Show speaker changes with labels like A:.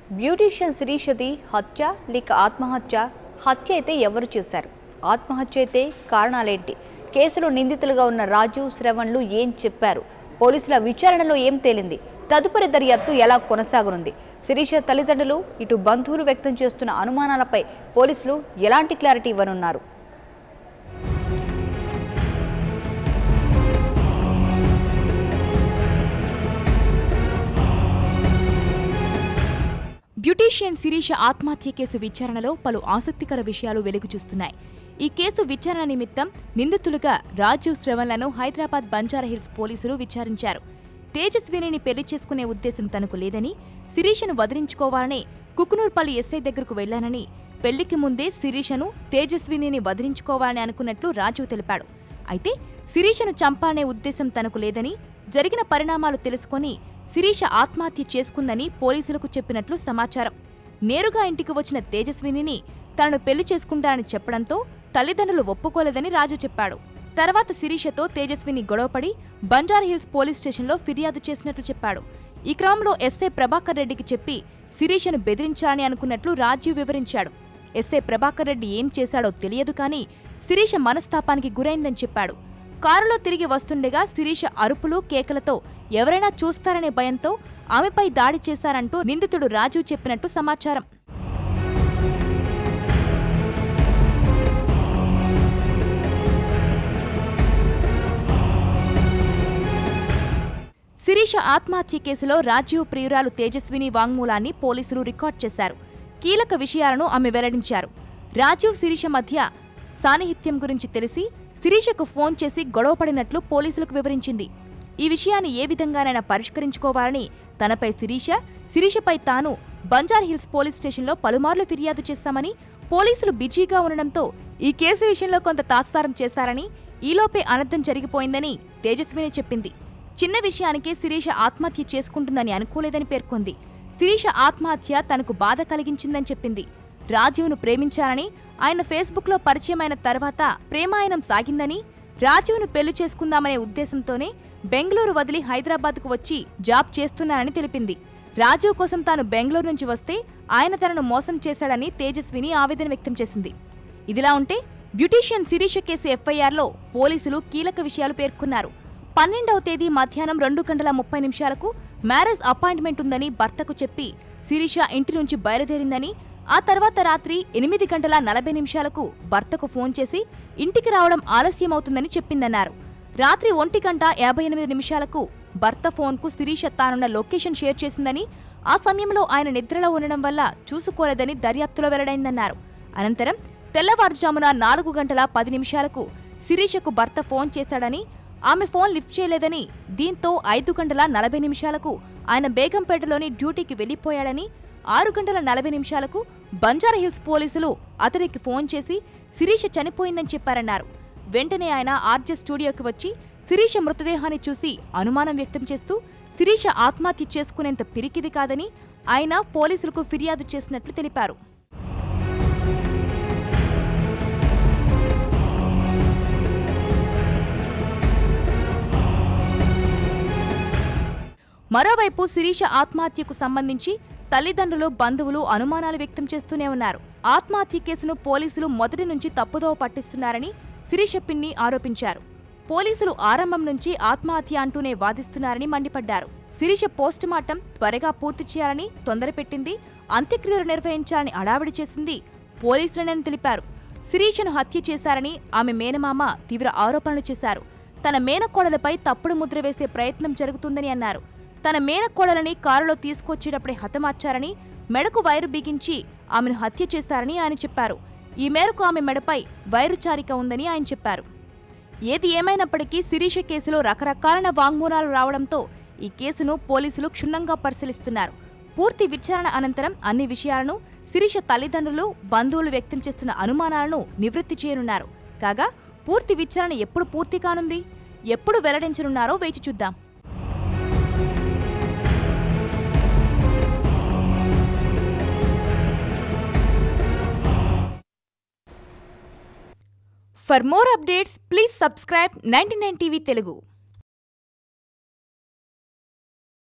A: Beautician శిరీషది హత్య లేక ఆత్మహత్య? హత్య అయితే ఎవరు చేశారు? ఆత్మహత్య అయితే కారణాలేంటి? కేసులో నిందితులుగా ఉన్న రాజు, శ్రవణ్లు ఏం చెప్పారు? పోలీసుల విచారణలో ఏం తేలింది? తదుపరి దర్యాప్తు ఎలా కొనసాగనుంది? శిరీష తల్లిదండ్రులు ఇటు బంధువులు వ్యక్తం చేస్తున్న అనుమానాలపై పోలీసులు ఎలాంటి క్లారిటీ ఇవ్వనున్నారు?
B: బ్యూటీషియన్ శిరీష ఆత్మహత్య కేసు విచారణలో పలు ఆసక్తికర విషయాలు వెలుగు చూస్తున్నాయి. ఈ కేసు విచారణ నిమిత్తం నిందితులుగా రాజు, శ్రవణ్లను హైదరాబాద్ బంజారాహిల్స్ పోలీసులు విచారించారు. తేజస్వినిని పెళ్లి చేసుకునే ఉద్దేశం తనకు లేదని, శిరీషను వదిలించుకోవాలని కుకునూర్పల్లి ఎస్ఐ దగ్గరకు వెళ్లానని, పెళ్లికి ముందే శిరీషను, తేజస్వినిని వదిలించుకోవాలని అనుకున్నట్లు రాజు తెలిపాడు. అయితే శిరీషను చంపాలనే ఉద్దేశం తనకు లేదని, జరిగిన పరిణామాలు తెలుసుకొని శిరీష ఆత్మహత్య చేసుకుందని పోలీసులకు చెప్పినట్లు సమాచారం. నేరుగా ఇంటికి వచ్చిన తేజస్వినిని తనను పెళ్లి చేసుకుంటానని చెప్పడంతో తల్లిదండ్రులు ఒప్పుకోలేదని రాజు చెప్పాడు. తర్వాత శిరీషతో తేజస్విని గొడవపడి బంజారాహిల్స్ పోలీస్ స్టేషన్లో ఫిర్యాదు చేసినట్లు చెప్పాడు. ఈ క్రమంలో ఎస్ఐ ప్రభాకర్ రెడ్డికి చెప్పి శిరీషను బెదిరించాలని అనుకున్నట్లు రాజీవ్ వివరించాడు. ఎస్ఐ ప్రభాకర్ రెడ్డి ఏం చేశాడో తెలియదు కానీ శిరీష మనస్తాపానికి గురైందని చెప్పాడు. కారులో తిరిగి వస్తుండగా శిరీష అరుపులు, కేకలతో ఎవరైనా చూస్తారనే భయంతో ఆమెపై దాడి చేశారంటూ నిందితుడు రాజు చెప్పినట్టు సమాచారం. శిరీష ఆత్మహత్య కేసులో రాజీవ్ ప్రియురాలు తేజస్విని వాంగ్మూలాన్ని పోలీసులు రికార్డ్ చేశారు. కీలక విషయాలను ఆమె వెల్లడించారు. రాజీవ్, శిరీష మధ్య సాన్నిహిత్యం గురించి తెలిసి శిరీషకు ఫోన్ చేసి గొడవపడినట్లు పోలీసులకు వివరించింది. ఈ విషయాన్ని ఏ విధంగానైనా పరిష్కరించుకోవాలని తనపై శిరీషపై తాను బంజారాహిల్స్ పోలీస్ స్టేషన్లో పలుమార్లు ఫిర్యాదు చేశామని, పోలీసులు బిజీగా ఉండడంతో ఈ కేసు విషయంలో కొంత తాత్సారం చేశారని, ఈలోపే అనర్థం జరిగిపోయిందని తేజస్విని చెప్పింది. చిన్న విషయానికే శిరీష ఆత్మహత్య చేసుకుంటుందని అనుకోలేదని పేర్కొంది. శిరీష ఆత్మహత్య తనకు బాధ కలిగించిందని చెప్పింది. రాజీవ్ను ప్రేమించారని, ఆయన ఫేస్బుక్లో పరిచయమైన తర్వాత ప్రేమాయణం సాగిందని, రాజీవ్ను పెళ్లి చేసుకుందామనే ఉద్దేశంతోనే బెంగళూరు వదిలి హైదరాబాద్కు వచ్చి జాబ్ చేస్తున్నానని తెలిపింది. రాజీవ్ కోసం తాను బెంగళూరు నుంచి వస్తే ఆయన తనను మోసం చేశాడని తేజస్విని ఆవేదన వ్యక్తం చేసింది. ఇదిలా ఉంటే బ్యూటీషియన్ శిరీష కేసు ఎఫ్ఐఆర్లో పోలీసులు కీలక విషయాలు పేర్కొన్నారు. 12వ తేదీ మధ్యాహ్నం 2:30 మ్యారేజ్ అపాయింట్మెంట్ ఉందని భర్తకు చెప్పి శిరీష ఇంటి నుంచి బయలుదేరిందని, ఆ తర్వాత రాత్రి 8:40 భర్తకు ఫోన్ చేసి ఇంటికి రావడం ఆలస్యమవుతుందని చెప్పిందన్నారు. రాత్రి 1:58 భర్త ఫోన్కు శిరీష తానున్న లొకేషన్ షేర్ చేసిందని, ఆ సమయంలో ఆయన నిద్రలో ఉండడం వల్ల చూసుకోలేదని దర్యాప్తులో వెల్లడైందన్నారు. అనంతరం తెల్లవారుజామున 4:10 శిరీషకు భర్త ఫోన్ చేశాడని, ఆమె ఫోన్ లిఫ్ట్ చేయలేదని, దీంతో 5:40 ఆయన బేగంపేటలోని డ్యూటీకి వెళ్లిపోయాడని, 6:40 బంజారాహిల్స్ పోలీసులు అతనికి ఫోన్ చేసి శిరీష చనిపోయిందని చెప్పారన్నారు. వెంటనే ఆయన ఆర్జే స్టూడియోకి వచ్చి శిరీష మృతదేహాన్ని చూసి అనుమానం వ్యక్తం చేస్తూ శిరీష ఆత్మహత్య చేసుకునేంత పిరికిది కాదని ఆయన పోలీసులకు ఫిర్యాదు చేసినట్లు తెలిపారు. మరోవైపు శిరీష ఆత్మహత్యకు సంబంధించి తల్లిదండ్రులు, బంధువులు అనుమానాలు వ్యక్తం చేస్తూనే ఉన్నారు. ఆత్మహత్య కేసును పోలీసులు మొదటి నుంచి తప్పుదోవ పట్టిస్తున్నారని శిరీష పిన్ని ఆరోపించారు. పోలీసులు ఆరంభం నుంచి ఆత్మహత్య అంటూనే వాదిస్తున్నారని మండిపడ్డారు. శిరీష పోస్టుమార్టం త్వరగా పూర్తి చేయాలని తొందరపెట్టింది, అంత్యక్రియలు నిర్వహించాలని అడావిడి చేసింది పోలీసులనని తెలిపారు. శిరీషను హత్య చేశారని ఆమె మేనమామ తీవ్ర ఆరోపణలు చేశారు. తన మేనకోడలపై తప్పుడు ముద్ర వేసే ప్రయత్నం జరుగుతుందని అన్నారు. తన మేనకోడలని కారులో తీసుకొచ్చేటప్పుడే హతమార్చారని, మెడకు వైరు బిగించి ఆమెను హత్య చేశారని ఆయన చెప్పారు. ఈ మేరకు ఆమె మెడపై వైరు చారిక ఉందని ఆయన చెప్పారు. ఏది ఏమైనప్పటికీ శిరీష కేసులో రకరకాల వాంగ్మూలాలు రావడంతో ఈ కేసును పోలీసులు క్షుణ్ణంగా పరిశీలిస్తున్నారు. పూర్తి విచారణ అనంతరం అన్ని విషయాలను, శిరీష తల్లిదండ్రులు, బంధువులు వ్యక్తం చేస్తున్న అనుమానాలను నివృత్తి చేయనున్నారు. కాగా పూర్తి విచారణ ఎప్పుడు పూర్తి కానుంది, ఎప్పుడు వెల్లడించనున్నారో వేచి చూద్దాం. For more updates, please subscribe 99 TV Telugu.